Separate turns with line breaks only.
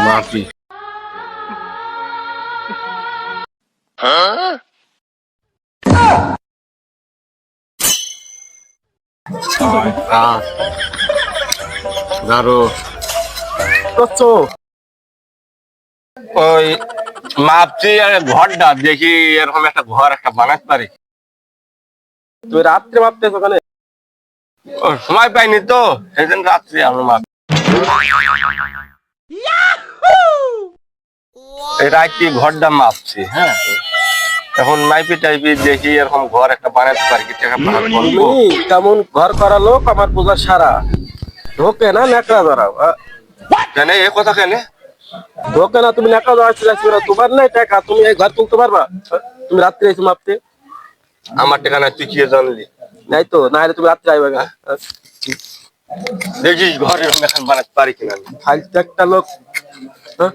মাটি গারো ওই মাপছি ঘরটা দেখি এরকম একটা ঘর একটা বানাতে পারি।
তুই রাত্রে মাপতেছ ওখানে?
সময় পাইনি তো সেদিন রাত্রে আমরা মাপ এই রাত্রি ঘরটা মাপছি। হ্যাঁ, এখন মাইপি টাইপি দেখি এরকম ঘর একটা বানাতে পারি কি টাকা পাঠাতে পারবো।
তুমি কেমন ঘর করা লোক আমার বোঝা সারা। ঢোকে না ন্যাকড়া ধরাও
কেন এ কথা কেন?
ঢোকে না, তুমি ন্যাকড়া ধরা ছিল তোমার নাই টাকা, তুমি এই ঘর তুলতে পারবা? তুমি রাত্রে এসে মাপতে?
আমার টাকা নাই তুই কি জানলি?
নাই তো, না হলে তুমি রাত্রে আইবা কেন?
দেখিস ঘর এরকম এখন বানাতে পারি কিনা আমি।
ফালতু একটা লোক। হ্যাঁ